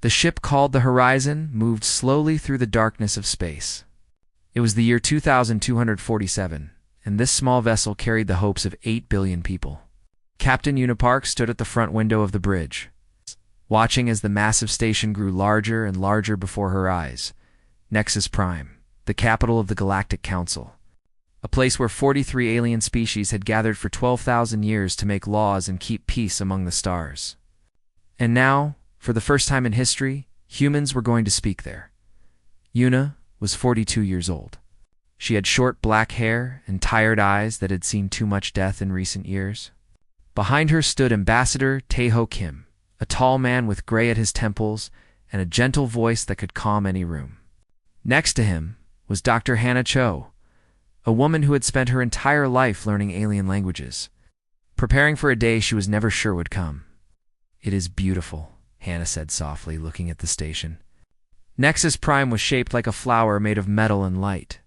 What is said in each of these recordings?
The ship called the Horizon moved slowly through the darkness of space. It was the year 2247, and this small vessel carried the hopes of 8 billion people. Captain Unipark stood at the front window of the bridge, watching as the massive station grew larger and larger before her eyes. Nexus Prime, the capital of the Galactic Council, a place where 43 alien species had gathered for 12,000 years to make laws and keep peace among the stars. And now, for the first time in history, humans were going to speak there. Una was 42 years old. She had short black hair and tired eyes that had seen too much death in recent years. Behind her stood Ambassador Taeho Kim, a tall man with gray at his temples and a gentle voice that could calm any room. Next to him was Dr. Hannah Cho, a woman who had spent her entire life learning alien languages, preparing for a day she was never sure would come. "It is beautiful," Hannah said softly, looking at the station. Nexus Prime was shaped like a flower made of metal and light.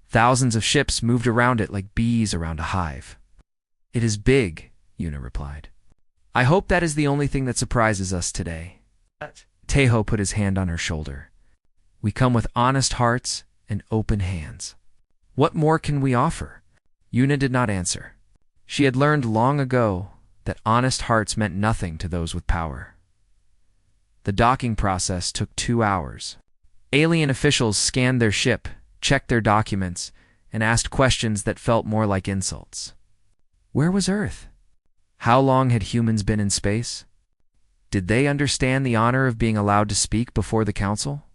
Thousands of ships moved around it like bees around a hive. "It is big," Una replied. "I hope that is the only thing that surprises us today." Taeho put his hand on her shoulder. "We come with honest hearts and open hands. What more can we offer?" Una did not answer. She had learned long ago that honest hearts meant nothing to those with power. The docking process took 2 hours. Alien officials scanned their ship, checked their documents, and asked questions that felt more like insults. Where was Earth? How long had humans been in space? Did they understand the honor of being allowed to speak before the council?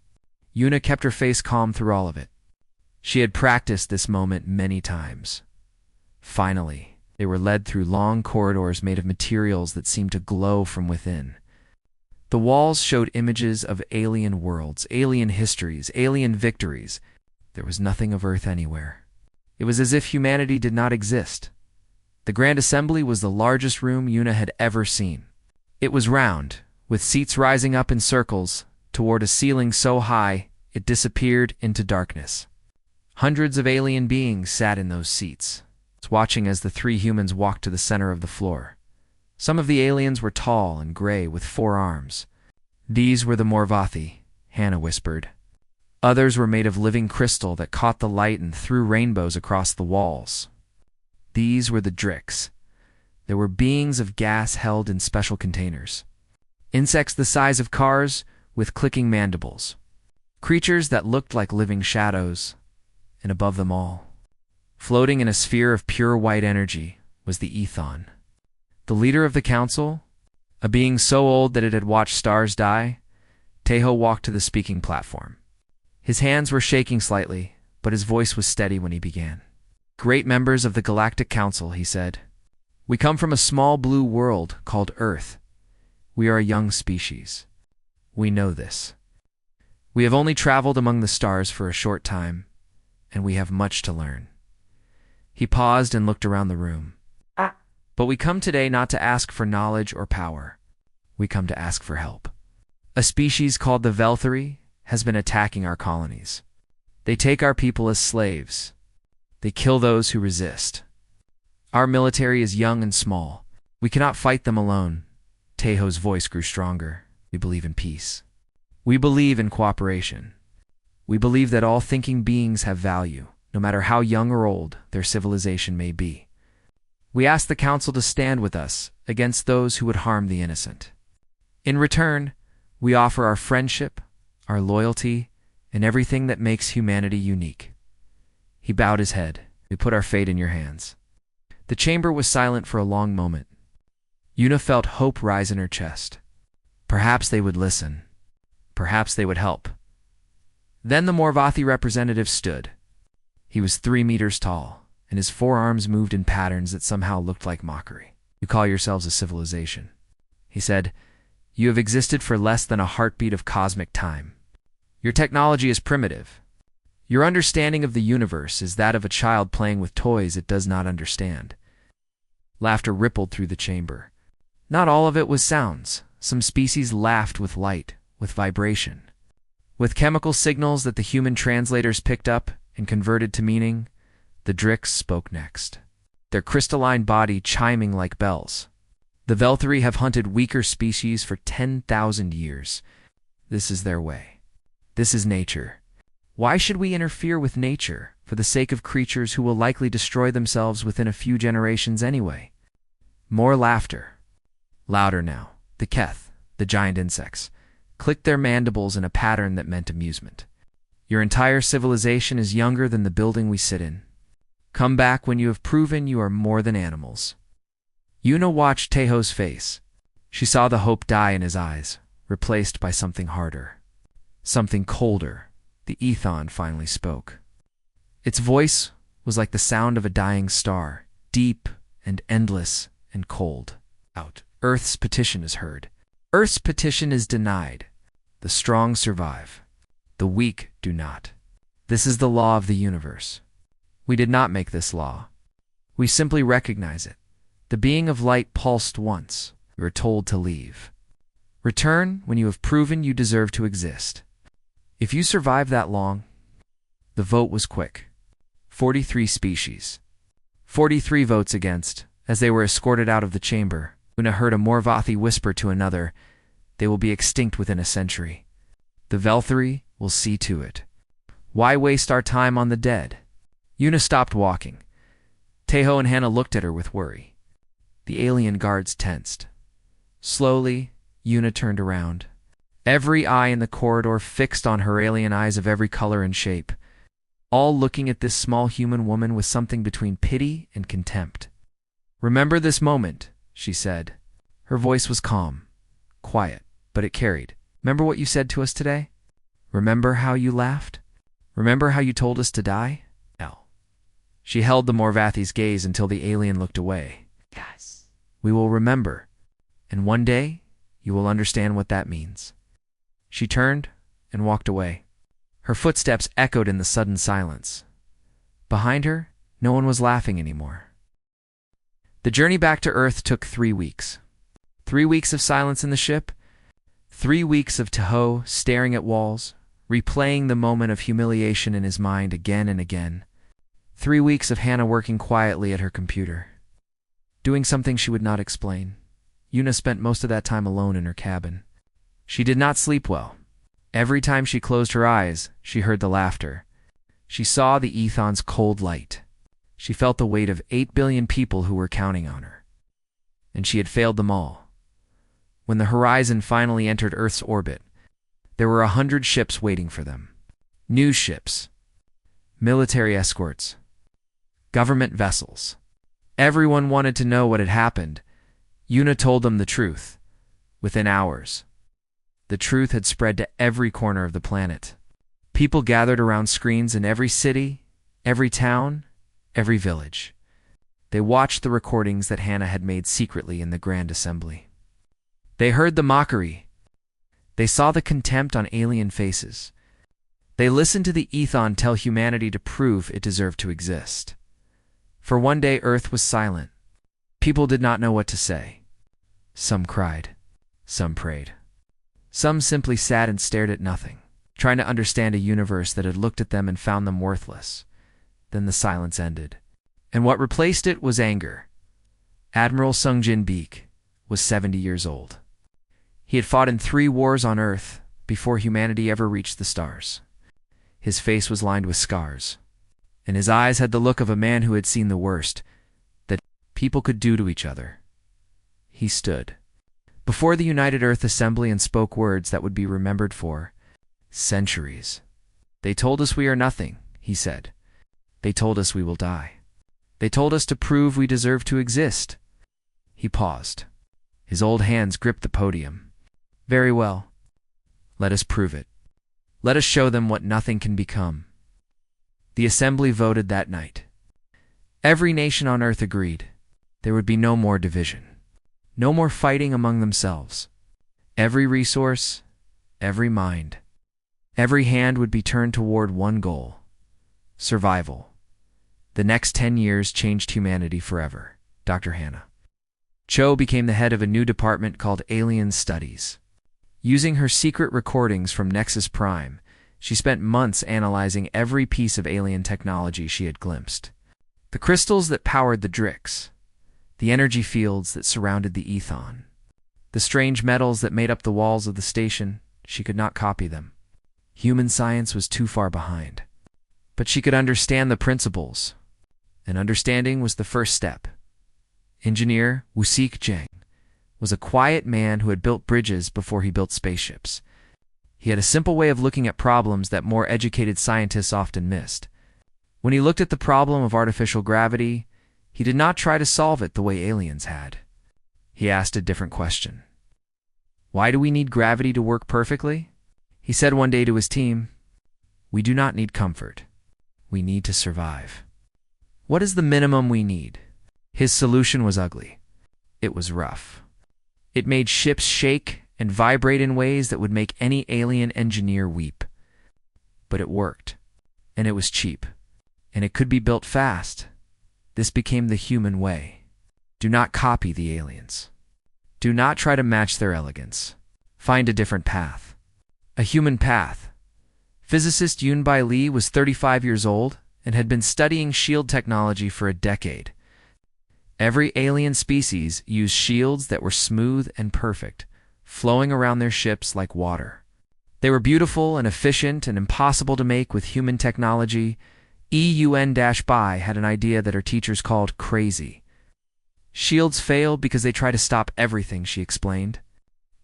Una kept her face calm through all of it. She had practiced this moment many times. Finally, they were led through long corridors made of materials that seemed to glow from within. The walls showed images of alien worlds, alien histories, alien victories. There was nothing of Earth anywhere. It was as if humanity did not exist. The Grand Assembly was the largest room Una had ever seen. It was round, with seats rising up in circles toward a ceiling so high it disappeared into darkness. Hundreds of alien beings sat in those seats, watching as the 3 humans walked to the center of the floor. Some of the aliens were tall and gray with 4 arms. "These were the Morvathi," Hannah whispered. Others were made of living crystal that caught the light and threw rainbows across the walls. These were the Drix. There were beings of gas held in special containers. Insects the size of cars with clicking mandibles. Creatures that looked like living shadows. And above them all, floating in a sphere of pure white energy, was the Ethon. The leader of the council, a being so old that it had watched stars die. Taeho walked to the speaking platform. His hands were shaking slightly, but his voice was steady when he began. "Great members of the Galactic Council," he said. "We come from a small blue world called Earth. We are a young species. We know this. We have only traveled among the stars for a short time, and we have much to learn." He paused and looked around the room. "But we come today not to ask for knowledge or power. We come to ask for help. A species called the Velthari has been attacking our colonies. They take our people as slaves. They kill those who resist. Our military is young and small. We cannot fight them alone." Taeho's voice grew stronger. "We believe in peace. We believe in cooperation. We believe that all thinking beings have value, no matter how young or old their civilization may be. We ask the Council to stand with us against those who would harm the innocent. In return, we offer our friendship, our loyalty, and everything that makes humanity unique." He bowed his head. "We put our fate in your hands." The chamber was silent for a long moment. Una felt hope rise in her chest. Perhaps they would listen. Perhaps they would help. Then the Morvathi representative stood. He was 3 meters tall, and his forearms moved in patterns that somehow looked like mockery. "You call yourselves a civilization," he said. "You have existed for less than a heartbeat of cosmic time. Your technology is primitive. Your understanding of the universe is that of a child playing with toys it does not understand." Laughter rippled through the chamber. Not all of it was sounds. Some species laughed with light, with vibration. With chemical signals that the human translators picked up and converted to meaning, the Drix spoke next, their crystalline body chiming like bells. The Velthari have hunted weaker species for 10,000 years. This is their way. This is nature. Why should we interfere with nature for the sake of creatures who will likely destroy themselves within a few generations anyway? More laughter. Louder now. The Keth, the giant insects, clicked their mandibles in a pattern that meant amusement. Your entire civilization is younger than the building we sit in. Come back when you have proven you are more than animals. Yuna watched Teho's face. She saw the hope die in his eyes, replaced by something harder. Something colder. The Ethon finally spoke. Its voice was like the sound of a dying star, deep and endless and cold. Out. Earth's petition is heard. Earth's petition is denied. The strong survive. The weak do not. This is the law of the universe. We did not make this law. We simply recognize it. The being of light pulsed once. You are told to leave. Return when you have proven you deserve to exist. If you survive that long, the vote was quick. 43 species. 43 votes against. As they were escorted out of the chamber, Una heard a Morvathi whisper to another, "They will be extinct within a century. The Velthari will see to it. Why waste our time on the dead?" Una stopped walking. Teho and Hannah looked at her with worry. The alien guards tensed. Slowly, Una turned around. Every eye in the corridor fixed on her, alien eyes of every color and shape, all looking at this small human woman with something between pity and contempt. "Remember this moment," she said. Her voice was calm, quiet, but it carried. "Remember what you said to us today? Remember how you laughed? Remember how you told us to die?" She held the Morvathi's gaze until the alien looked away. "Yes, we will remember, and one day you will understand what that means." She turned and walked away. Her footsteps echoed in the sudden silence. Behind her, no one was laughing anymore. The journey back to Earth took 3 weeks. 3 weeks of silence in the ship. 3 weeks of Teho staring at walls, replaying the moment of humiliation in his mind again and again. 3 weeks of Hannah working quietly at her computer, doing something she would not explain. Una spent most of that time alone in her cabin. She did not sleep well. Every time she closed her eyes, she heard the laughter. She saw the Ethon's cold light. She felt the weight of 8 billion people who were counting on her. And she had failed them all. When the Horizon finally entered Earth's orbit, there were 100 ships waiting for them. News ships, military escorts, government vessels. Everyone wanted to know what had happened. Una told them the truth. Within hours, the truth had spread to every corner of the planet. People gathered around screens in every city, every town, every village. They watched the recordings that Hannah had made secretly in the Grand Assembly. They heard the mockery. They saw the contempt on alien faces. They listened to the Ethon tell humanity to prove it deserved to exist. For one day, Earth was silent. People did not know what to say. Some cried. Some prayed. Some simply sat and stared at nothing, trying to understand a universe that had looked at them and found them worthless. Then the silence ended. And what replaced it was anger. Admiral Sungjin Beek was 70 years old. He had fought in 3 wars on Earth before humanity ever reached the stars. His face was lined with scars, and his eyes had the look of a man who had seen the worst that people could do to each other. He stood before the United Earth Assembly and spoke words that would be remembered for centuries. "They told us we are nothing," he said. "They told us we will die. They told us to prove we deserve to exist." He paused. His old hands gripped the podium. "Very well. Let us prove it. Let us show them what nothing can become." The Assembly voted that night. Every nation on Earth agreed. There would be no more division. No more fighting among themselves. Every resource, every mind, every hand would be turned toward one goal: survival. The next 10 years changed humanity forever. Dr. Hannah Cho became the head of a new department called Alien Studies. Using her secret recordings from Nexus Prime, she spent months analyzing every piece of alien technology she had glimpsed. The crystals that powered the Drix, the energy fields that surrounded the ethon, the strange metals that made up the walls of the station. She could not copy them. Human science was too far behind. But she could understand the principles, and understanding was the first step. Engineer Wusik Jeng was a quiet man who had built bridges before he built spaceships. He had a simple way of looking at problems that more educated scientists often missed. When he looked at the problem of artificial gravity, he did not try to solve it the way aliens had. He asked a different question. Why do we need gravity to work perfectly? He said one day to his team, "We do not need comfort. We need to survive. What is the minimum we need?" His solution was ugly. It was rough. It made ships shake and vibrate in ways that would make any alien engineer weep. But it worked, and it was cheap, and it could be built fast. This became the human way. Do not copy the aliens. Do not try to match their elegance. Find a different path. A human path. Physicist Yunbai Li was 35 years old and had been studying shield technology for a decade. Every alien species used shields that were smooth and perfect, flowing around their ships like water. They were beautiful and efficient and impossible to make with human technology. Bai had an idea that her teachers called crazy. Shields fail because they try to stop everything, she explained.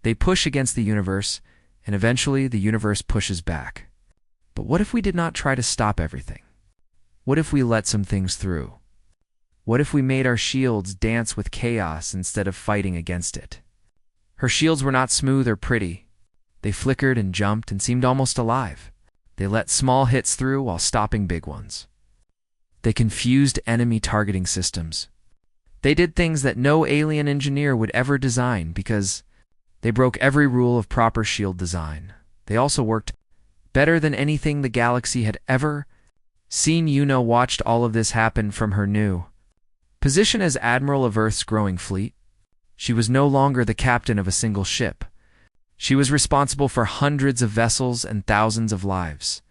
They push against the universe, and eventually the universe pushes back. But what if we did not try to stop everything? What if we let some things through? What if we made our shields dance with chaos instead of fighting against it? Her shields were not smooth or pretty. They flickered and jumped and seemed almost alive. They let small hits through while stopping big ones. They confused enemy targeting systems. They did things that no alien engineer would ever design because they broke every rule of proper shield design. They also worked better than anything the galaxy had ever seen. Yuno watched all of this happen from her new position as Admiral of Earth's growing fleet. She was no longer the captain of a single ship. She was responsible for hundreds of vessels and thousands of lives.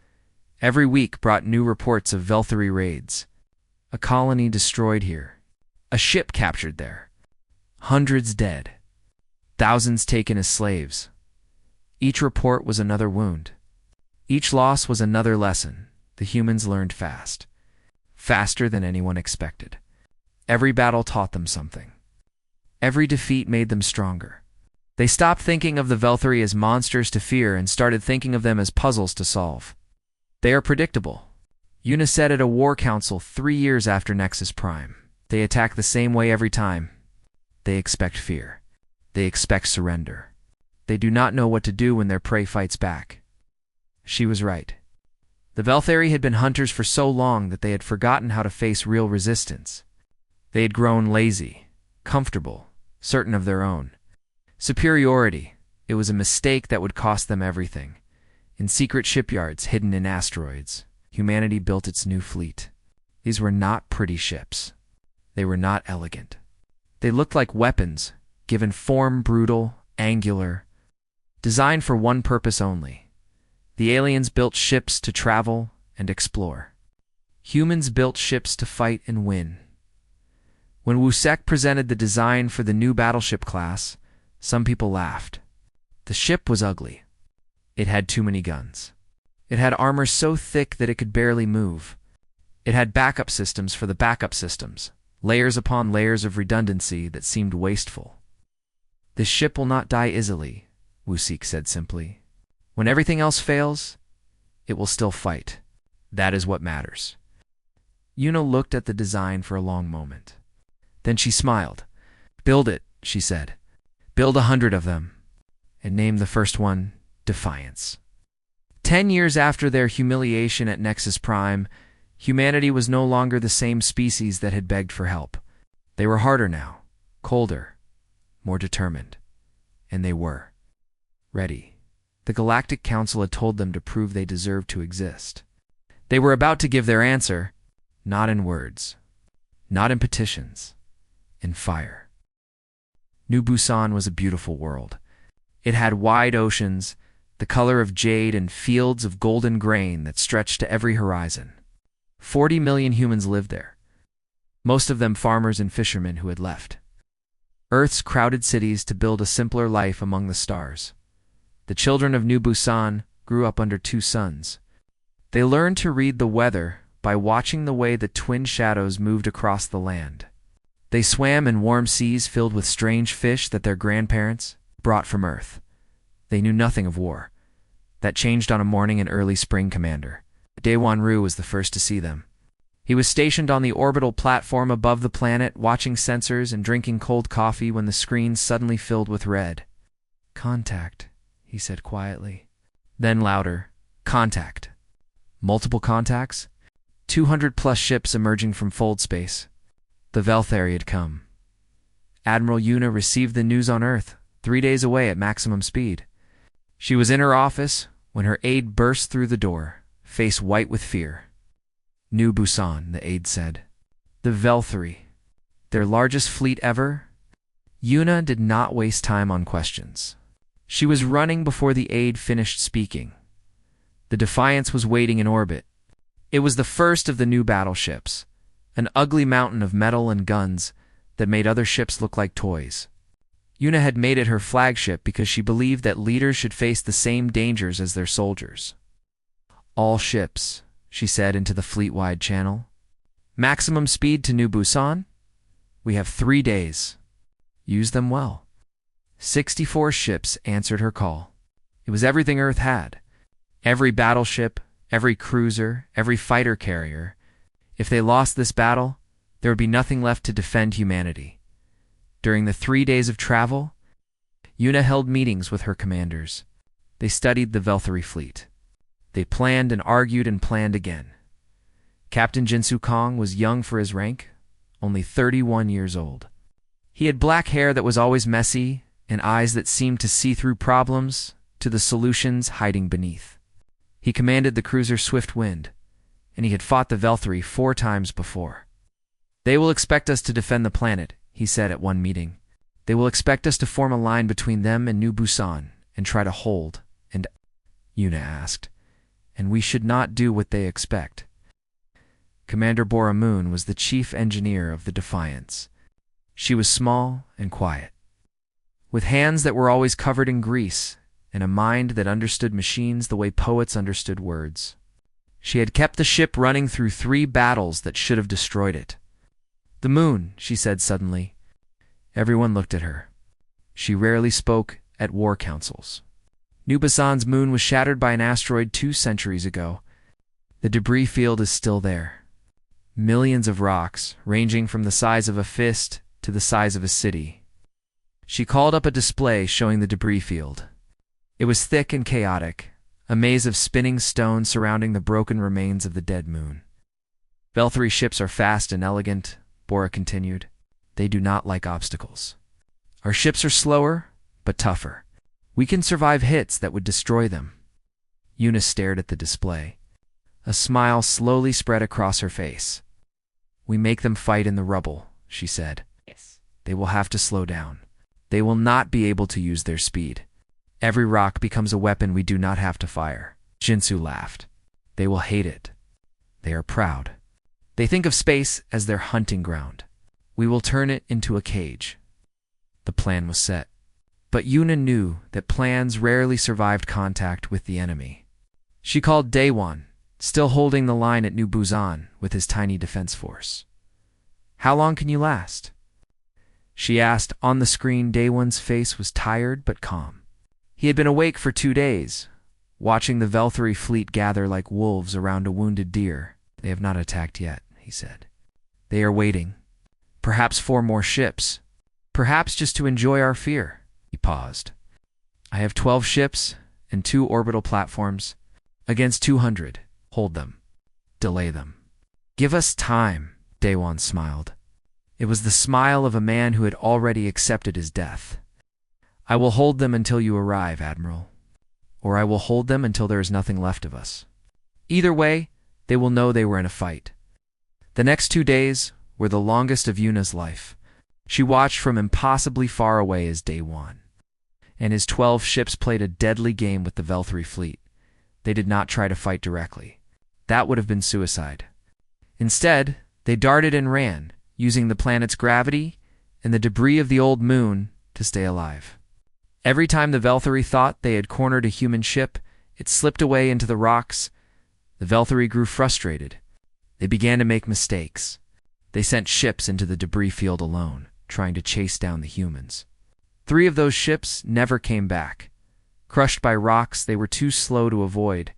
Every week brought new reports of Velthari raids. A colony destroyed here. A ship captured there. Hundreds dead. Thousands taken as slaves. Each report was another wound. Each loss was another lesson. The humans learned fast. Faster than anyone expected. Every battle taught them something. Every defeat made them stronger. They stopped thinking of the Velthari as monsters to fear and started thinking of them as puzzles to solve. They are predictable. Yuna said at a war council 3 years after Nexus Prime. They attack the same way every time. They expect fear. They expect surrender. They do not know what to do when their prey fights back. She was right. The Velthari had been hunters for so long that they had forgotten how to face real resistance. They had grown lazy, comfortable, certain of their own superiority. It was a mistake that would cost them everything. In secret shipyards hidden in asteroids, humanity built its new fleet. These were not pretty ships. They were not elegant. They looked like weapons, given form brutal, angular, designed for one purpose only. The aliens built ships to travel and explore. Humans built ships to fight and win. When Wusek presented the design for the new battleship class, some people laughed. The ship was ugly. It had too many guns. It had armor so thick that it could barely move. It had backup systems for the backup systems, layers upon layers of redundancy that seemed wasteful. "This ship will not die easily," Wusik said simply. "When everything else fails, it will still fight. That is what matters." Yuna looked at the design for a long moment. Then she smiled. "Build it," she said. "Build 100 of them." And named the first one Defiance. 10 years after their humiliation at Nexus Prime, humanity was no longer the same species that had begged for help. They were harder now, colder, more determined. And they were ready. The Galactic Council had told them to prove they deserved to exist. They were about to give their answer, not in words, not in petitions, in fire. New Busan was a beautiful world. It had wide oceans, the color of jade, and fields of golden grain that stretched to every horizon. 40 million humans lived there. most of them farmers and fishermen who had left Earth's crowded cities to build a simpler life among the stars. The children of New Busan grew up under two suns. They learned to read the weather by watching the way the twin shadows moved across the land. They swam in warm seas filled with strange fish that their grandparents brought from Earth. They knew nothing of war. That changed on a morning in early spring, Commander. Daewon-ru was the first to see them. He was stationed on the orbital platform above the planet, watching sensors and drinking cold coffee when the screen suddenly filled with red. "Contact," he said quietly. Then louder, "Contact." Multiple contacts? 200-plus ships emerging from fold space. The Velthari had come. Admiral Yuna received the news on Earth, 3 days away at maximum speed. She was in her office when her aide burst through the door, face white with fear. "New Busan," the aide said. "The Velthari. Their largest fleet ever?" Yuna did not waste time on questions. She was running before the aide finished speaking. The Defiance was waiting in orbit. It was the first of the new battleships, an ugly mountain of metal and guns that made other ships look like toys. Yuna had made it her flagship because she believed that leaders should face the same dangers as their soldiers. "All ships," she said into the fleet-wide channel. "Maximum speed to New Busan? We have 3 days. Use them well." 64 ships answered her call. It was everything Earth had. Every battleship, every cruiser, every fighter carrier. If they lost this battle, there would be nothing left to defend humanity. During the 3 days of travel, Yuna held meetings with her commanders. They studied the Velthari fleet. They planned and argued and planned again. Captain Jinsu Kong was young for his rank, only 31 years old. He had black hair that was always messy and eyes that seemed to see through problems to the solutions hiding beneath. He commanded the cruiser Swift Wind, and he had fought the Velthari 4 times before. "They will expect us to defend the planet," he said at one meeting. "They will expect us to form a line between them and New Busan and try to hold." And Yuna asked, "And we should not do what they expect." Commander Bora-Moon was the chief engineer of the Defiance. She was small and quiet, with hands that were always covered in grease and a mind that understood machines the way poets understood words. She had kept the ship running through 3 battles that should have destroyed it. "The moon," she said suddenly. Everyone looked at her. She rarely spoke at war councils. New Busan's moon was shattered by an asteroid 2 centuries ago. The debris field is still there. Millions of rocks, ranging from the size of a fist to the size of a city. She called up a display showing the debris field. It was thick and chaotic, a maze of spinning stones surrounding the broken remains of the dead moon. "Velthari ships are fast and elegant," Bora continued. "They do not like obstacles. Our ships are slower, but tougher. We can survive hits that would destroy them." Yuna stared at the display. A smile slowly spread across her face. "We make them fight in the rubble," she said. "Yes. They will have to slow down. They will not be able to use their speed. Every rock becomes a weapon we do not have to fire." Jinsu laughed. "They will hate it. They are proud. They think of space as their hunting ground. We will turn it into a cage." The plan was set. But Yuna knew that plans rarely survived contact with the enemy. She called Daewon, still holding the line at New Busan with his tiny defense force. "How long can you last?" she asked. On the screen, Daewon's face was tired but calm. He had been awake for 2 days, watching the Velthari fleet gather like wolves around a wounded deer. "They have not attacked yet," he said. "They are waiting. Perhaps 4 more ships. Perhaps just to enjoy our fear." He paused. "I have 12 ships and 2 orbital platforms against 200. Hold them. Delay them. Give us time," Daewon smiled. It was the smile of a man who had already accepted his death. "I will hold them until you arrive, Admiral. Or I will hold them until there is nothing left of us. Either way, they will know they were in a fight." The next 2 days were the longest of Yuna's life. She watched from impossibly far away as Daewon and his 12 ships played a deadly game with the Velthari fleet. They did not try to fight directly. That would have been suicide. Instead, they darted and ran, using the planet's gravity and the debris of the old moon to stay alive. Every time the Velthari thought they had cornered a human ship, it slipped away into the rocks. The Velthari grew frustrated. They began to make mistakes. They sent ships into the debris field alone, trying to chase down the humans. 3 of those ships never came back. Crushed by rocks, they were too slow to avoid,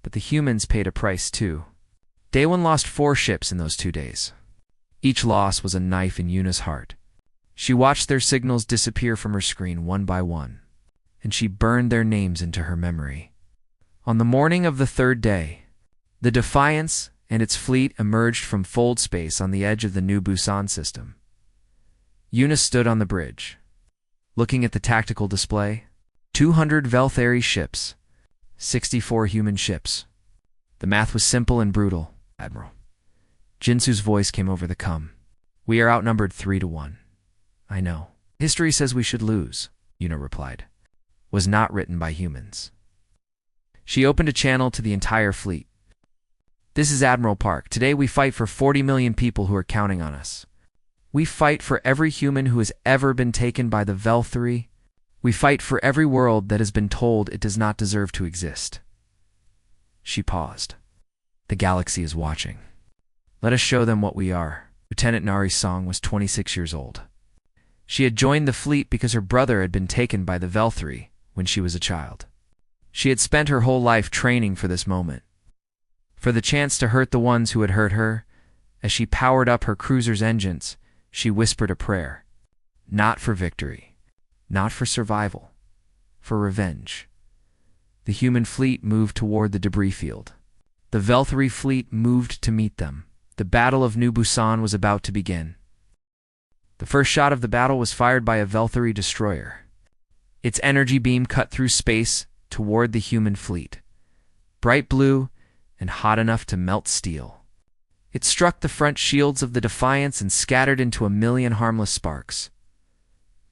but the humans paid a price too. Day 1 lost 4 ships in those 2 days. Each loss was a knife in Yuna's heart. She watched their signals disappear from her screen one by one, and she burned their names into her memory. On the morning of the 3rd day, the Defiance and its fleet emerged from fold space on the edge of the new Busan system. Yuna stood on the bridge, looking at the tactical display. 200 Velthari ships, 64 human ships. The math was simple and brutal, Admiral. Jinsu's voice came over the comm. We are outnumbered 3-1. I know. History says we should lose, Yuna replied. Was not written by humans. She opened a channel to the entire fleet. This is Admiral Park. Today we fight for 40 million people who are counting on us. We fight for every human who has ever been taken by the Velthari. We fight for every world that has been told it does not deserve to exist. She paused. The galaxy is watching. Let us show them what we are. Lieutenant Nari's song was 26 years old. She had joined the fleet because her brother had been taken by the Velthari when she was a child. She had spent her whole life training for this moment, for the chance to hurt the ones who had hurt her. As she powered up her cruiser's engines, she whispered a prayer. Not for victory, not for survival, for revenge. The human fleet moved toward the debris field. The Velthari fleet moved to meet them. The Battle of New Busan was about to begin. The first shot of the battle was fired by a Velthari destroyer. Its energy beam cut through space toward the human fleet, bright blue and hot enough to melt steel. It struck the front shields of the Defiance and scattered into a million harmless sparks.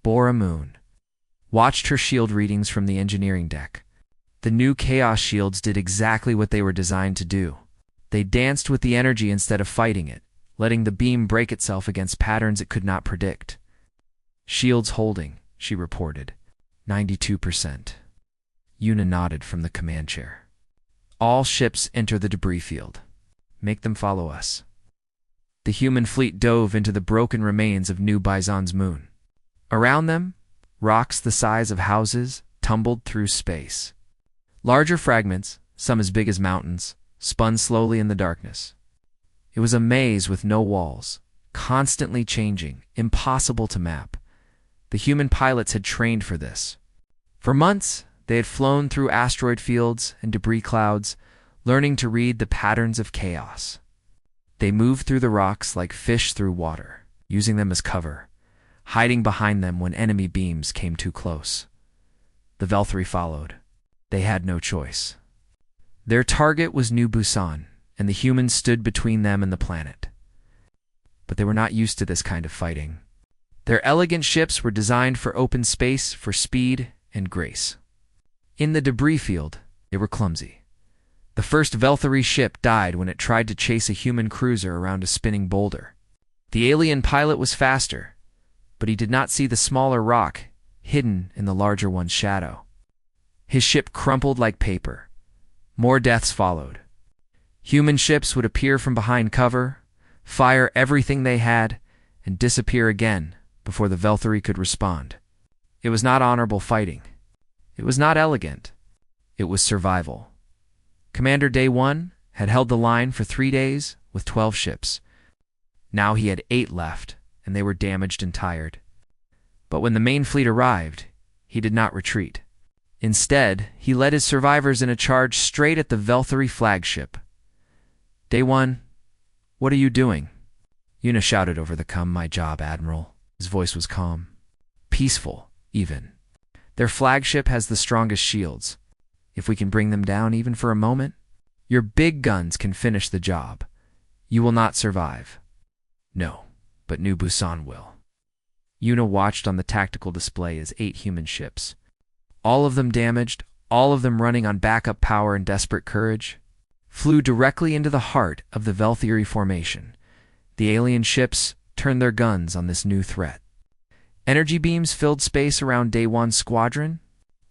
Bora Moon watched her shield readings from the engineering deck. The new Chaos shields did exactly what they were designed to do. They danced with the energy instead of fighting it, letting the beam break itself against patterns it could not predict. Shields holding, she reported. 92%. Yuna nodded from the command chair. All ships enter the debris field. Make them follow us. The human fleet dove into the broken remains of New Bison's moon. Around them, rocks the size of houses tumbled through space. Larger fragments, some as big as mountains, spun slowly in the darkness. It was a maze with no walls, constantly changing, impossible to map. The human pilots had trained for this. For months, they had flown through asteroid fields and debris clouds, learning to read the patterns of chaos. They moved through the rocks like fish through water, using them as cover, hiding behind them when enemy beams came too close. The Velthari followed. They had no choice. Their target was New Busan, and the humans stood between them and the planet. But they were not used to this kind of fighting. Their elegant ships were designed for open space, for speed and grace. In the debris field, they were clumsy. The first Velthari ship died when it tried to chase a human cruiser around a spinning boulder. The alien pilot was faster, but he did not see the smaller rock hidden in the larger one's shadow. His ship crumpled like paper. More deaths followed. Human ships would appear from behind cover, fire everything they had, and disappear again before the Velthari could respond. It was not honorable fighting. It was not elegant. It was survival. Commander Day 1 had held the line for 3 days with 12 ships. Now he had 8 left, and they were damaged and tired. But when the main fleet arrived, he did not retreat. Instead, he led his survivors in a charge straight at the Velthari flagship. Day 1, what are you doing? Yuna shouted over the comm. My job, Admiral. His voice was calm. Peaceful, even. Their flagship has the strongest shields. If we can bring them down even for a moment, your big guns can finish the job. You will not survive. No, but New Busan will. Yuna watched on the tactical display as 8 human ships, all of them damaged, all of them running on backup power and desperate courage, flew directly into the heart of the Velthari formation. The alien ships turned their guns on this new threat. Energy beams filled space around Day One's squadron.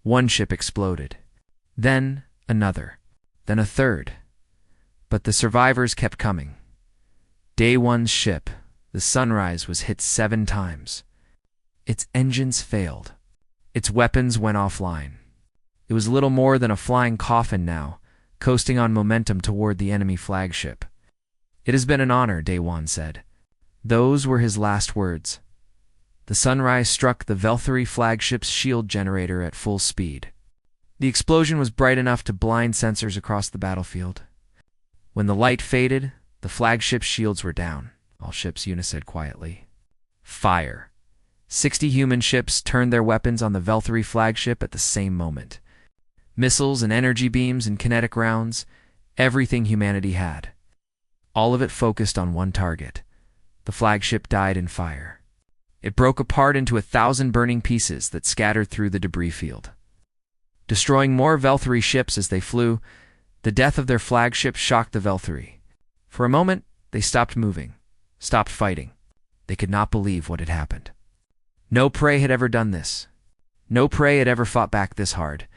One ship exploded. Then another. Then a third. But the survivors kept coming. Day One's ship, the Sunrise, was hit 7 times. Its engines failed. Its weapons went offline. It was little more than a flying coffin now, coasting on momentum toward the enemy flagship. "It has been an honor," Day One said. Those were his last words. The Sunrise struck the Velthary flagship's shield generator at full speed. The explosion was bright enough to blind sensors across the battlefield. When the light faded, the flagship's shields were down. "All ships," Una said quietly. Fire. 60 human ships turned their weapons on the Velthary flagship at the same moment. Missiles and energy beams and kinetic rounds, everything humanity had. All of it focused on one target. The flagship died in fire. It broke apart into 1,000 burning pieces that scattered through the debris field. Destroying more Velthary ships as they flew, the death of their flagship shocked the Velthary. For a moment, they stopped moving, stopped fighting. They could not believe what had happened. No prey had ever done this. No prey had ever fought back this hard.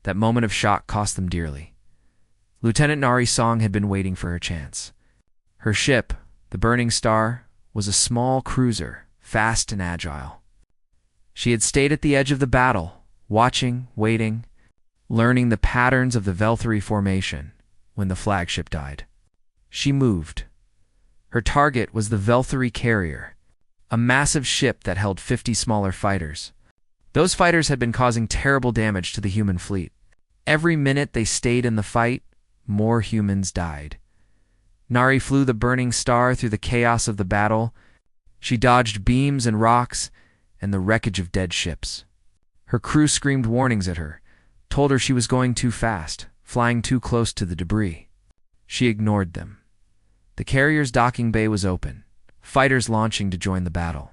That moment of shock cost them dearly. Lieutenant Nari Song had been waiting for her chance. Her ship, the Burning Star, was a small cruiser, fast and agile. She had stayed at the edge of the battle, watching, waiting, learning the patterns of the Velthary formation when the flagship died. She moved. Her target was the Velthary carrier, a massive ship that held 50 smaller fighters. Those fighters had been causing terrible damage to the human fleet. Every minute they stayed in the fight, more humans died. Nari flew the Burning Star through the chaos of the battle. She dodged beams and rocks and the wreckage of dead ships. Her crew screamed warnings at her, told her she was going too fast, flying too close to the debris. She ignored them. The carrier's docking bay was open, fighters launching to join the battle.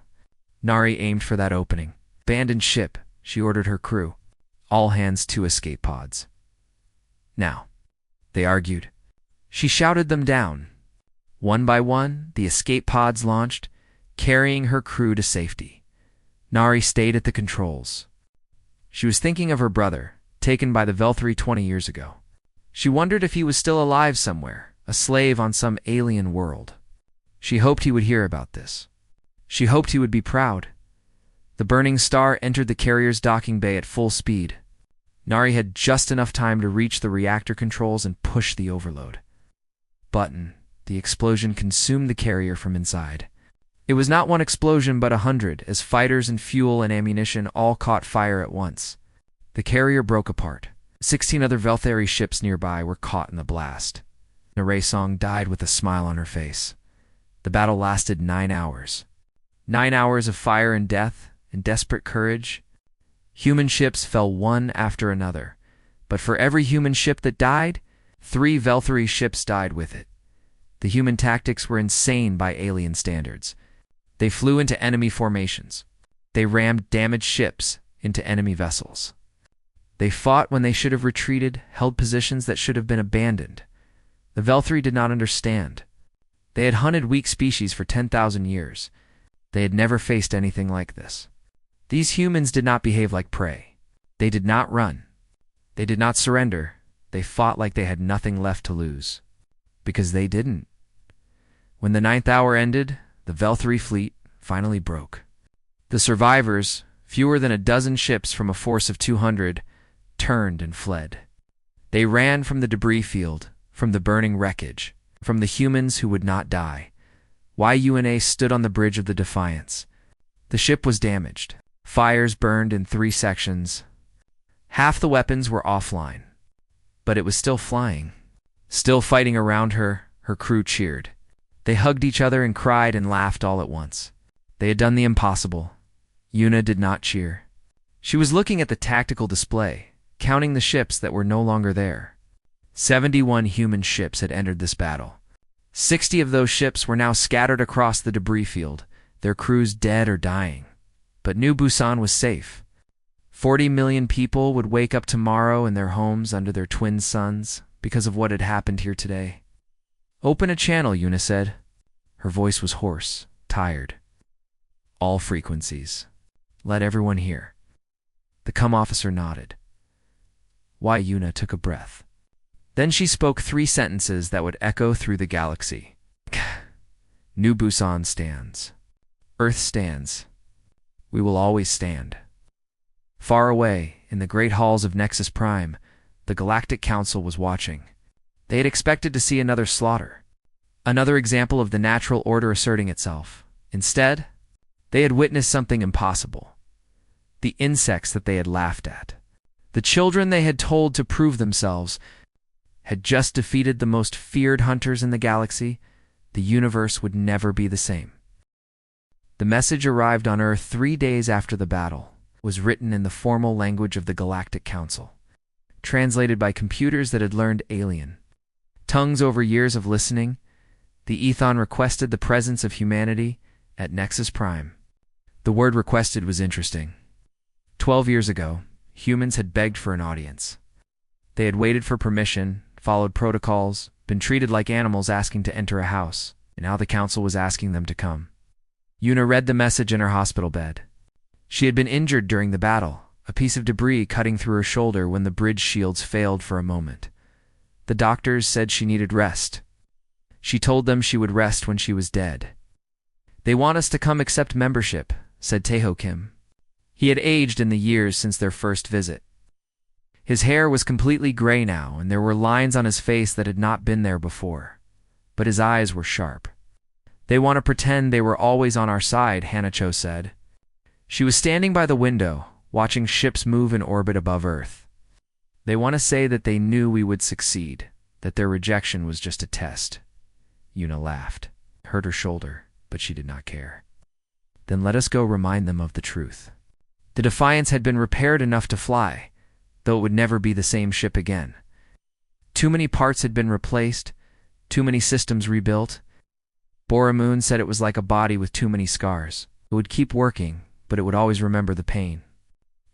Nari aimed for that opening. "Abandon ship," she ordered her crew. "All hands to escape pods." "Now," they argued. She shouted them down. One by one, the escape pods launched, carrying her crew to safety. Nari stayed at the controls. She was thinking of her brother, taken by the Velthary 20 years ago. She wondered if he was still alive somewhere, a slave on some alien world. She hoped he would hear about this. She hoped he would be proud. The Burning Star entered the carrier's docking bay at full speed. Nari had just enough time to reach the reactor controls and push the overload button. The explosion consumed the carrier from inside. It was not one explosion but 100, as fighters and fuel and ammunition all caught fire at once. The carrier broke apart. 16 other Velthary ships nearby were caught in the blast. Narration died with a smile on her face. The battle lasted 9 hours. 9 hours of fire and death and desperate courage. Human ships fell one after another, but for every human ship that died, 3 Velthary ships died with it. The human tactics were insane by alien standards. They flew into enemy formations. They rammed damaged ships into enemy vessels. They fought when they should have retreated, held positions that should have been abandoned. The Velthary did not understand. They had hunted weak species for 10,000 years. They had never faced anything like this. These humans did not behave like prey. They did not run. They did not surrender. They fought like they had nothing left to lose. Because they didn't. When the 9th hour ended, the Velthary fleet finally broke. The survivors, fewer than a dozen ships from a force of 200, turned and fled. They ran from the debris field, from the burning wreckage, from the humans who would not die. YUNA stood on the bridge of the Defiance. The ship was damaged. Fires burned in 3 sections. Half the weapons were offline. But it was still flying. Still fighting around her, her crew cheered. They hugged each other and cried and laughed all at once. They had done the impossible. Una did not cheer. She was looking at the tactical display, counting the ships that were no longer there. 71 human ships had entered this battle. 60 of those ships were now scattered across the debris field, their crews dead or dying. But New Busan was safe. 40 million people would wake up tomorrow in their homes under their twin suns because of what had happened here today. "Open a channel," Una said. Her voice was hoarse, tired. All frequencies. Let everyone hear. The cum officer nodded. Why, Yuna took a breath. Then she spoke 3 sentences that would echo through the galaxy. New Busan stands. Earth stands. We will always stand. Far away, in the great halls of Nexus Prime, the Galactic Council was watching. They had expected to see another slaughter. Another example of the natural order asserting itself. Instead, they had witnessed something impossible. The insects that they had laughed at. The children they had told to prove themselves had just defeated the most feared hunters in the galaxy. The universe would never be the same. The message arrived on Earth 3 days after the battle, was written in the formal language of the Galactic Council, translated by computers that had learned alien. Tongues over years of listening, the Ethon requested the presence of humanity at Nexus Prime. The word requested was interesting. 12 years ago, humans had begged for an audience. They had waited for permission, followed protocols, been treated like animals asking to enter a house, and now the council was asking them to come. Yuna read the message in her hospital bed. She had been injured during the battle, a piece of debris cutting through her shoulder when the bridge shields failed for a moment. The doctors said she needed rest. She told them she would rest when she was dead. They want us to come accept membership, said Taeho Kim. He had aged in the years since their first visit. His hair was completely gray now, and there were lines on his face that had not been there before. But his eyes were sharp. They want to pretend they were always on our side, Hanacho said. She was standing by the window, watching ships move in orbit above Earth. They want to say that they knew we would succeed, that their rejection was just a test. Yuna laughed, hurt her shoulder, but she did not care. Then let us go remind them of the truth. The Defiance had been repaired enough to fly, though it would never be the same ship again. Too many parts had been replaced, too many systems rebuilt. Boromoon said it was like a body with too many scars. It would keep working, but it would always remember the pain.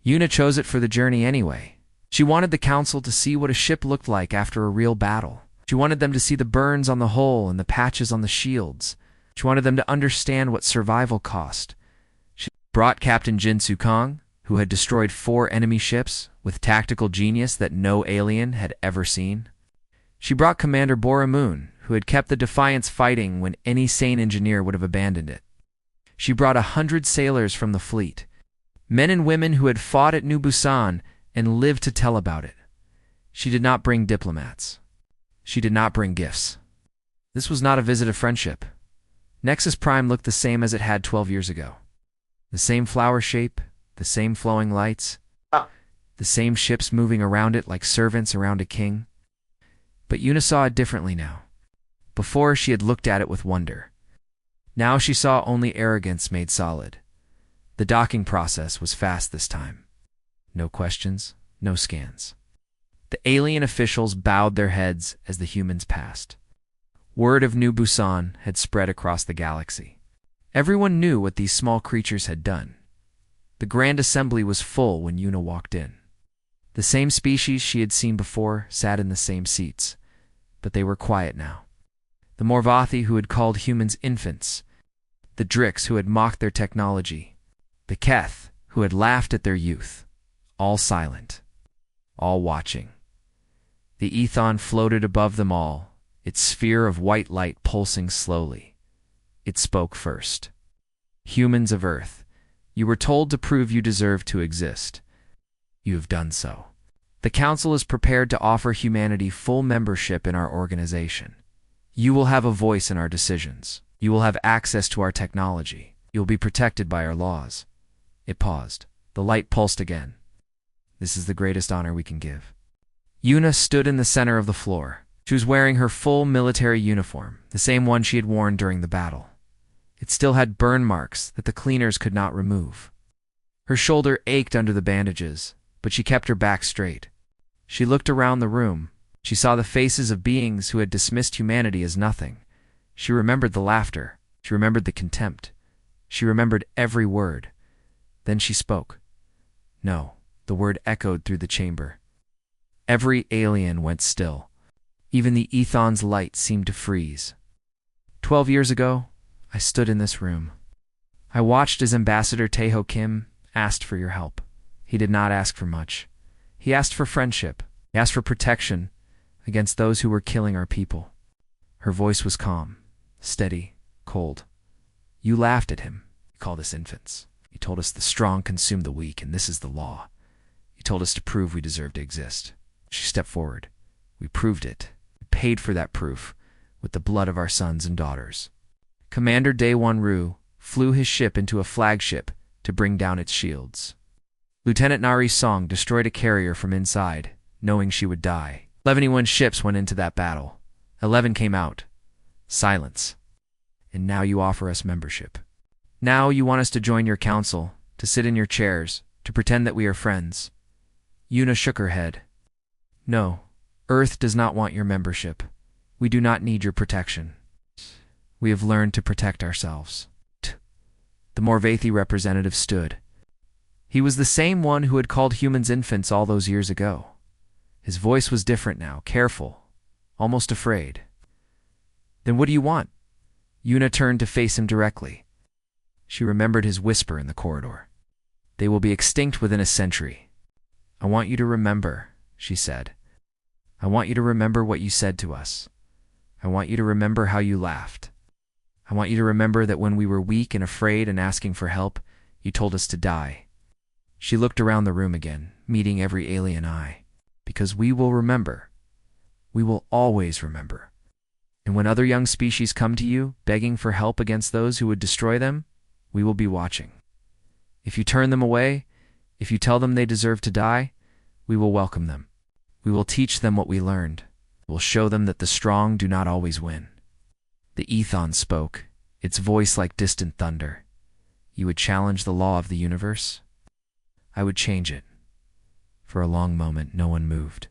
Yuna chose it for the journey anyway. She wanted the council to see what a ship looked like after a real battle. She wanted them to see the burns on the hull and the patches on the shields. She wanted them to understand what survival cost. She brought Captain Jin Sukong, who had destroyed 4 enemy ships with tactical genius that no alien had ever seen. She brought Commander Boromoon, who had kept the Defiance fighting when any sane engineer would have abandoned it. She brought 100 sailors from the fleet, men and women who had fought at New Busan and lived to tell about it. She did not bring diplomats. She did not bring gifts. This was not a visit of friendship. Nexus Prime looked the same as it had 12 years ago. The same flower shape, the same flowing lights, the same ships moving around it like servants around a king. But Yuna saw it differently now. Before, she had looked at it with wonder. Now she saw only arrogance made solid. The docking process was fast this time. No questions, no scans. The alien officials bowed their heads as the humans passed. Word of New Busan had spread across the galaxy. Everyone knew what these small creatures had done. The Grand Assembly was full when Yuna walked in. The same species she had seen before sat in the same seats, but they were quiet now. The Morvathi who had called humans infants, the Drix who had mocked their technology, the Keth who had laughed at their youth, all silent, all watching. The Ethon floated above them all, its sphere of white light pulsing slowly. It spoke first. Humans of Earth, you were told to prove you deserve to exist. You have done so. The Council is prepared to offer humanity full membership in our organization. You will have a voice in our decisions. You will have access to our technology. You will be protected by our laws. It paused. The light pulsed again. This is the greatest honor we can give. Yuna stood in the center of the floor. She was wearing her full military uniform, the same one she had worn during the battle. It still had burn marks that the cleaners could not remove. Her shoulder ached under the bandages, but she kept her back straight. She looked around the room. She saw the faces of beings who had dismissed humanity as nothing. She remembered the laughter. She remembered the contempt. She remembered every word. Then she spoke. No, the word echoed through the chamber. Every alien went still. Even the Ethon's light seemed to freeze. 12 years ago, I stood in this room. I watched as Ambassador Taeho Kim asked for your help. He did not ask for much. He asked for friendship. He asked for protection against those who were killing our people. Her voice was calm, steady, cold. You laughed at him. You called us infants. You told us the strong consume the weak, and this is the law. You told us to prove we deserve to exist. She stepped forward. We proved it. We paid for that proof with the blood of our sons and daughters. Commander Daewon-Ryu flew his ship into a flagship to bring down its shields. Lieutenant Nari Song destroyed a carrier from inside, knowing she would die. 11 ships went into that battle. 11 came out. Silence. And now you offer us membership. Now you want us to join your council, to sit in your chairs, to pretend that we are friends. Yuna shook her head. No, Earth does not want your membership. We do not need your protection. We have learned to protect ourselves. The Morvathi representative stood. He was the same one who had called humans infants all those years ago. His voice was different now, careful, almost afraid. Then what do you want? Yuna turned to face him directly. She remembered his whisper in the corridor. They will be extinct within a century. I want you to remember, she said. I want you to remember what you said to us. I want you to remember how you laughed. I want you to remember that when we were weak and afraid and asking for help, you told us to die. She looked around the room again, meeting every alien eye. Because we will remember. We will always remember. And when other young species come to you, begging for help against those who would destroy them, we will be watching. If you turn them away, if you tell them they deserve to die, we will welcome them. We will teach them what we learned. We will show them that the strong do not always win. The Ethon spoke, its voice like distant thunder. You would challenge the law of the universe? I would change it. For a long moment, no one moved.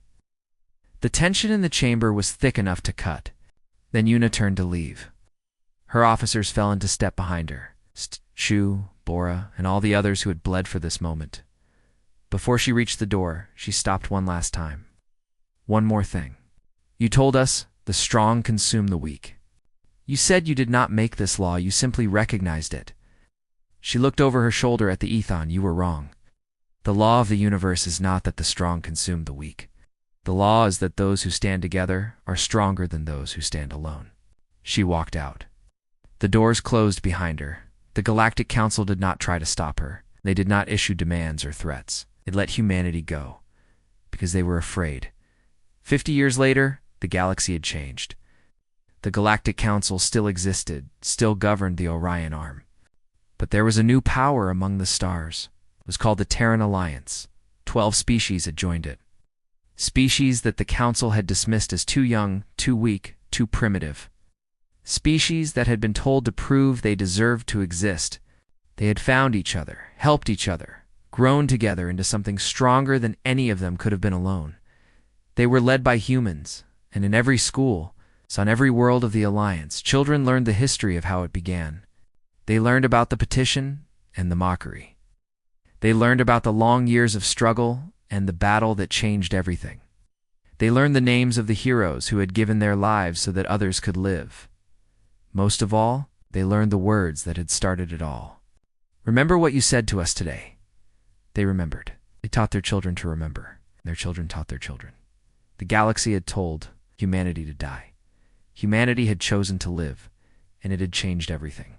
The tension in the chamber was thick enough to cut. Then Yuna turned to leave. Her officers fell into step behind her. Shu, Bora, and all the others who had bled for this moment. Before she reached the door, she stopped one last time. One more thing. You told us the strong consume the weak. You said you did not make this law, you simply recognized it. She looked over her shoulder at the Ethon. You were wrong. The law of the universe is not that the strong consume the weak. The law is that those who stand together are stronger than those who stand alone. She walked out. The doors closed behind her. The Galactic Council did not try to stop her. They did not issue demands or threats. They let humanity go, because they were afraid. 50 years later, the galaxy had changed. The Galactic Council still existed, still governed the Orion arm. But there was a new power among the stars. It was called the Terran Alliance. 12 species had joined it. Species that the Council had dismissed as too young, too weak, too primitive. Species that had been told to prove they deserved to exist. They had found each other, helped each other, grown together into something stronger than any of them could have been alone. They were led by humans, and in every school, on every world of the Alliance, children learned the history of how it began. They learned about the petition and the mockery. They learned about the long years of struggle and the battle that changed everything. They learned the names of the heroes who had given their lives so that others could live. Most of all, they learned the words that had started it all. Remember what you said to us today. They remembered. They taught their children to remember. Their children taught their children. The galaxy had told humanity to die. Humanity had chosen to live, and it had changed everything.